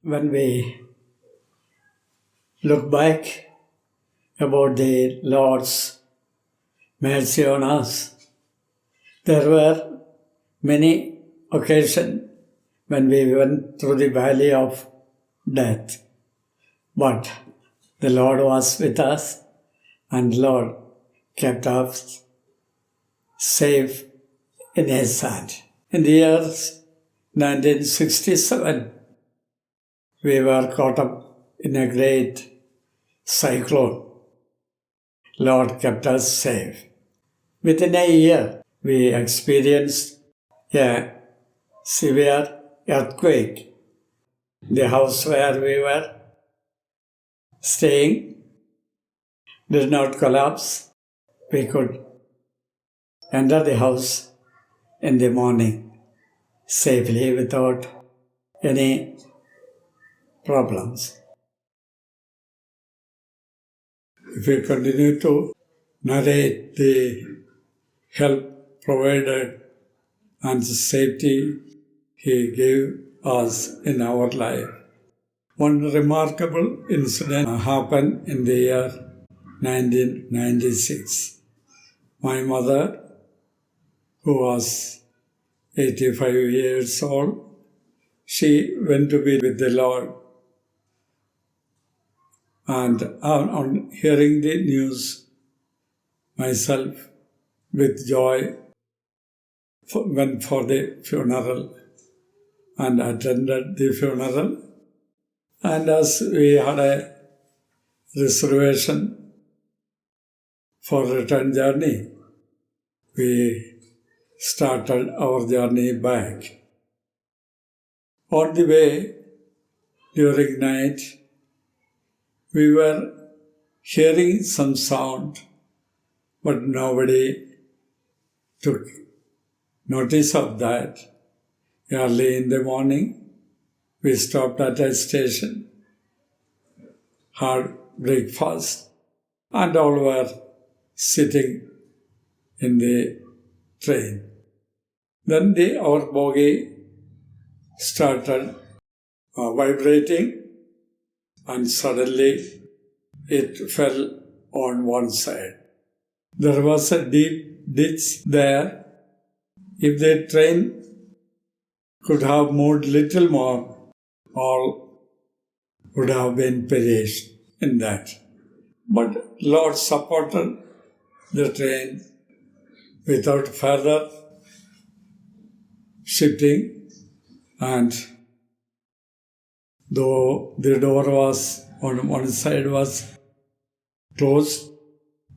When we look back about the Lord's mercy on us, there were many occasions when we went through the valley of death. But the Lord was with us, and Lord kept us safe in His hand. In the year 1967, we were caught up in a great cyclone. Lord kept us safe. Within a year, we experienced a severe earthquake. The house where we were staying did not collapse. We could enter the house in the morning safely without any problems. If we continue to narrate the help provided and the safety He gave us in our life. One remarkable incident happened in the year 1996. My mother, who was 85 years old, she went to be with the Lord. And on hearing the news, myself, with joy, went for the funeral and attended the funeral. And as we had a reservation for return journey, we started our journey back. On the way, during night, we were hearing some sound, but nobody took notice of that. Early in the morning, we stopped at a station, had breakfast, and all were sitting in the train. Then our bogie started vibrating, and suddenly it fell on one side. There was a deep ditch there. If the train could have moved little more, all would have been perished in that. But Lord supported the train without further shifting, and though the door was on one side was closed,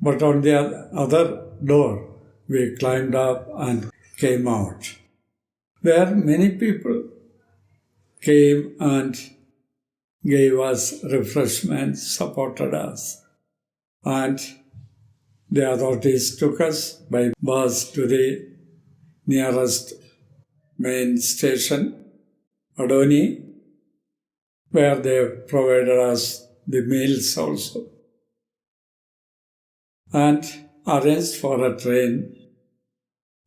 but on the other door we climbed up and came out. There many people came and gave us refreshment, supported us, and the authorities took us by bus to the nearest main station, Adoni, where they provided us the meals also, and arranged for a train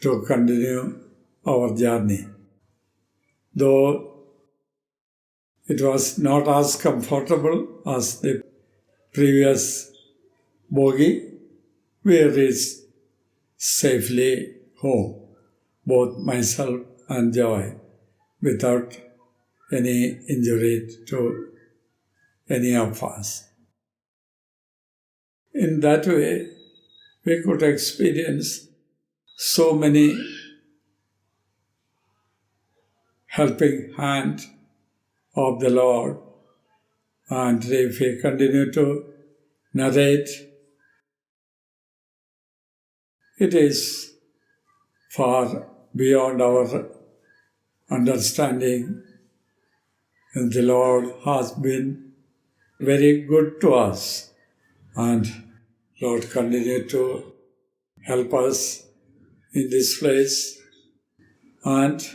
to continue our journey. Though it was not as comfortable as the previous bogie, we reached safely home, both myself and Joy, without any injury to any of us. In that way, we could experience so many helping hand of the Lord, and if we continue to narrate, it is far beyond our understanding, and the Lord has been very good to us, and Lord continue to help us in this place and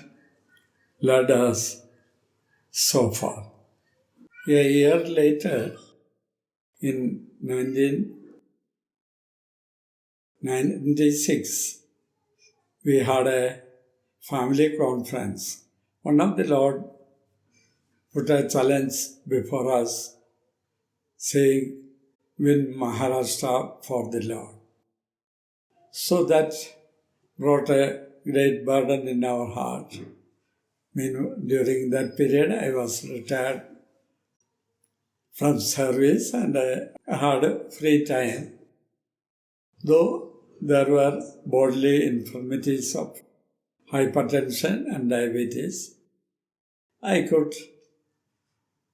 led us so far. A year later, in 1996, we had a family conference. One of the Lord put a challenge before us, saying, "Win Maharashtra for the Lord." So that brought a great burden in our heart. During that period, I was retired from service and I had free time. Though there were bodily infirmities of hypertension and diabetes, I could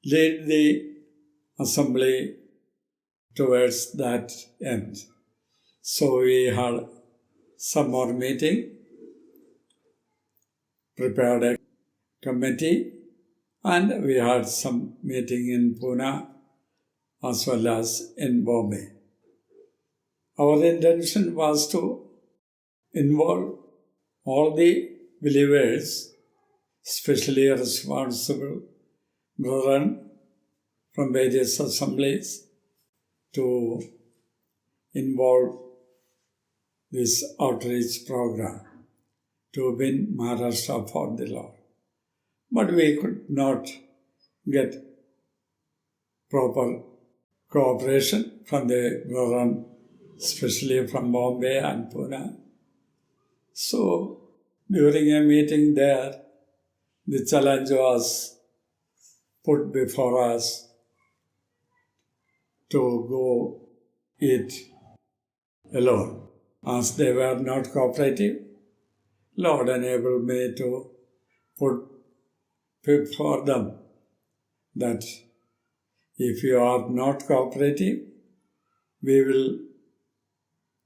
lead the assembly towards that end. So we had some more meeting, prepared a committee, and we had some meeting in Pune as well as in Bombay. Our intention was to involve all the believers, especially responsible brethren from various assemblies, to involve this outreach program to win Maharashtra for the Lord. But we could not get proper cooperation from the brethren, especially from Bombay and Pune. So during a meeting there, the challenge was put before us to go it alone. As they were not cooperative, Lord enabled me to put before them that if you are not cooperative, we will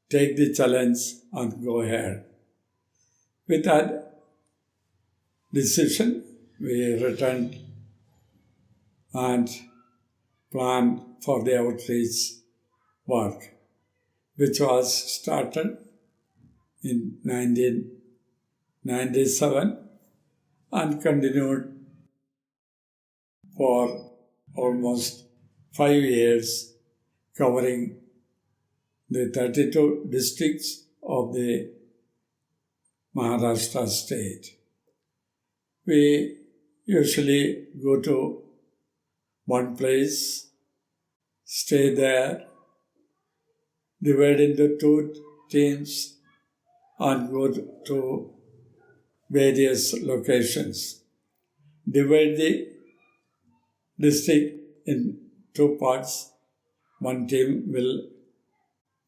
take the challenge and go ahead. With that decision, we returned and planned for the outreach work, which was started in 1997 and continued for almost 5 years, covering the 32 districts of the Maharashtra state. We usually go to one place, stay there, divide into 2 teams, and go to various locations. Divide the district in 2 parts. One team will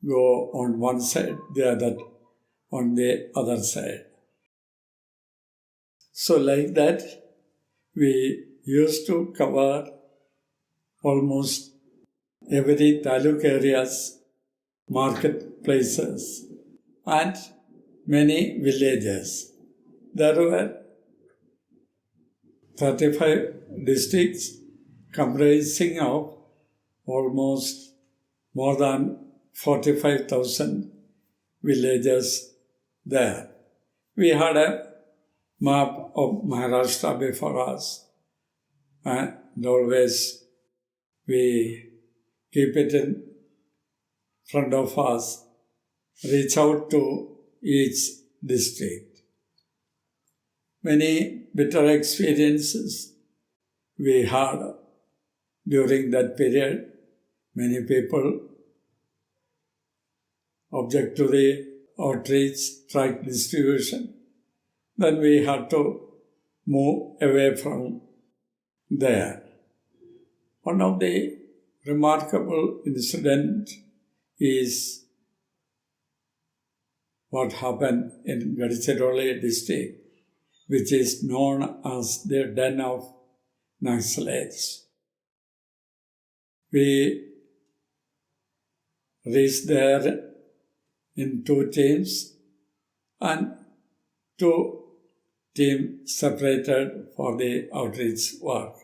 go on one side, the other on the other side. So like that, we used to cover almost every taluk areas, marketplaces, and many villages. There were 35 districts comprising of almost more than 45,000 villages there. We had a map of Maharashtra before us, and always we keep it in front of us, reach out to each district. Many bitter experiences we had during that period. Many people object to the outreach tract distribution. Then we had to move away from there. One of the remarkable incident is what happened in Gadchiroli district, which is known as the den of Naxalites. We reached there in 2 teams, and 2 teams separated for the outreach work.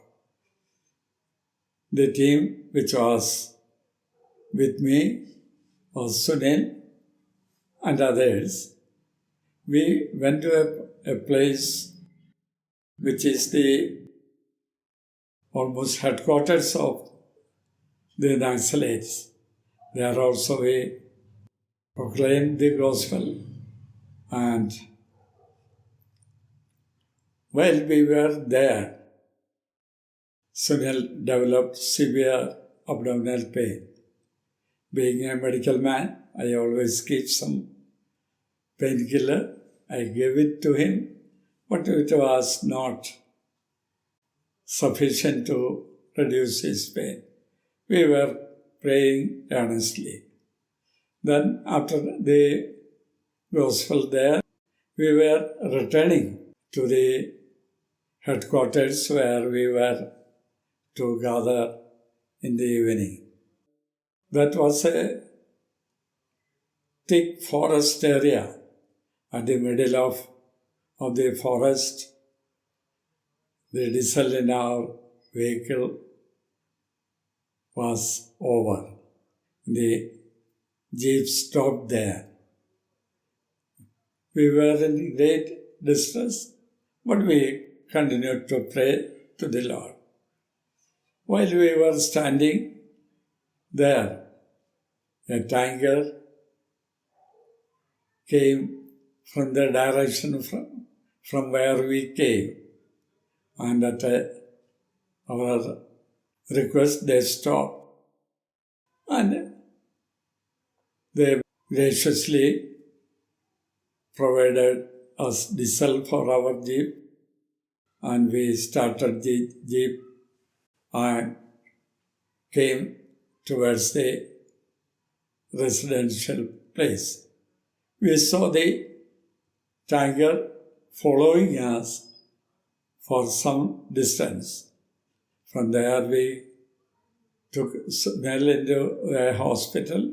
The team which was with me was Sunil and others. We went to a place which is the almost headquarters of the Naxalites. There also we proclaimed the gospel, and while we were there, Sunil developed severe abdominal pain. Being a medical man, I always keep some painkiller. I gave it to him, but it was not sufficient to reduce his pain. We were praying earnestly. Then, after the gospel there, we were returning to the headquarters where we were to gather in the evening. That was a thick forest area. At the middle of the forest, the diesel in our vehicle was over. The jeep stopped there. We were in great distress, but we continued to pray to the Lord. While we were standing there, a tanker came from the direction from where we came, and at our request they stopped, and they graciously provided us diesel for our jeep, and we started the jeep and came towards the residential place. We saw the tiger following us for some distance. From there we took Nell into a hospital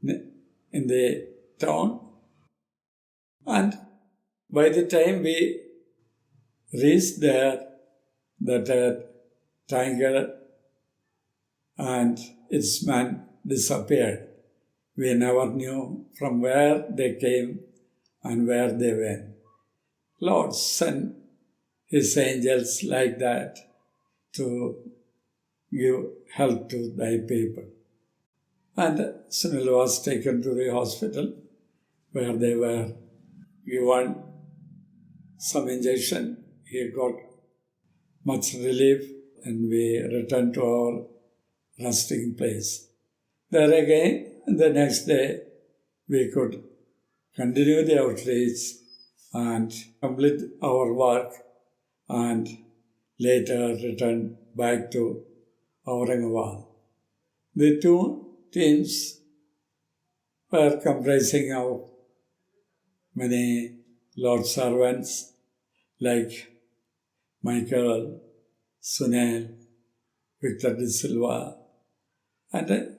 in the town, and by the time we reached there, that tiger and its man disappeared. We never knew from where they came and where they went. Lord sent His angels like that to give help to thy people. And Sunil was taken to the hospital where they were given some injection. He got much relief, and we returned to our resting place. There again, the next day, we could continue the outreach and complete our work, and later return back to Aurangabad. The two teams were comprising of many Lord servants like Michael, Sunil, Victor de Silva, and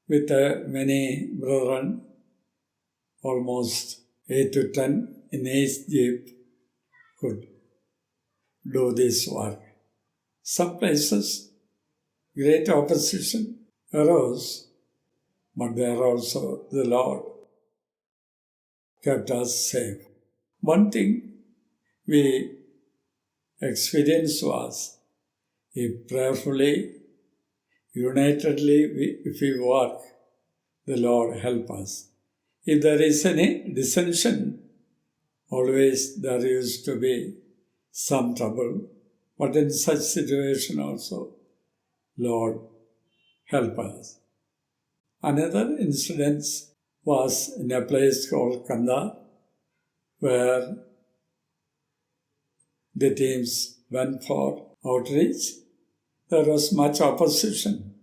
with many brethren, almost 8 to 10 in each jeep, could do this work. Some places, great opposition arose, but there also the Lord kept us safe. One thing we experienced was, if prayerfully, unitedly, if we work, the Lord help us. If there is any dissension, always there used to be some trouble, but in such situation also, Lord, help us. Another incident was in a place called Kanda, where the teams went for outreach. There was much opposition,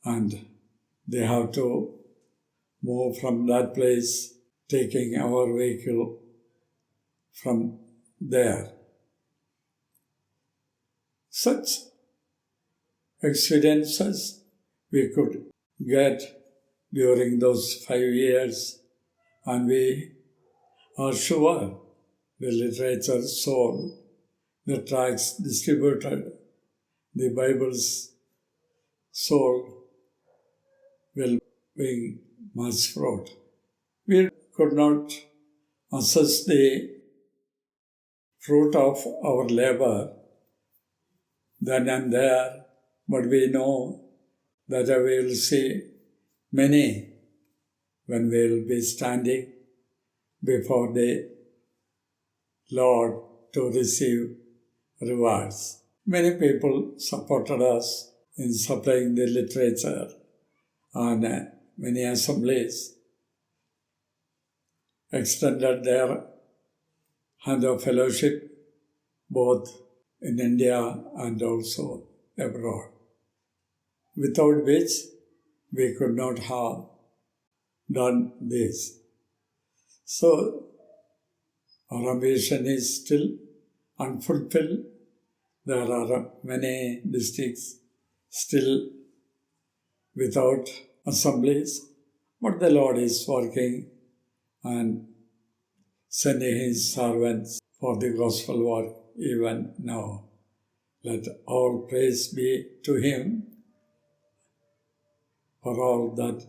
and they have to move from that place, taking our vehicle from there. Such experiences we could get during those 5 years, and we are sure the literature sold, the tracts distributed, the Bibles sold will bring much fruit. We could not assess the fruit of our labor then and there, but we know that we will see many when we will be standing before the Lord to receive rewards. Many people supported us in supplying the literature, and many assemblies extended their hand of fellowship both in India and also abroad, without which we could not have done this. So our ambition is still unfulfilled. There are many districts still without assemblies, but the Lord is working and sending His servants for the gospel work even now. Let all praise be to Him for all that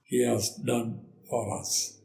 He has done for us.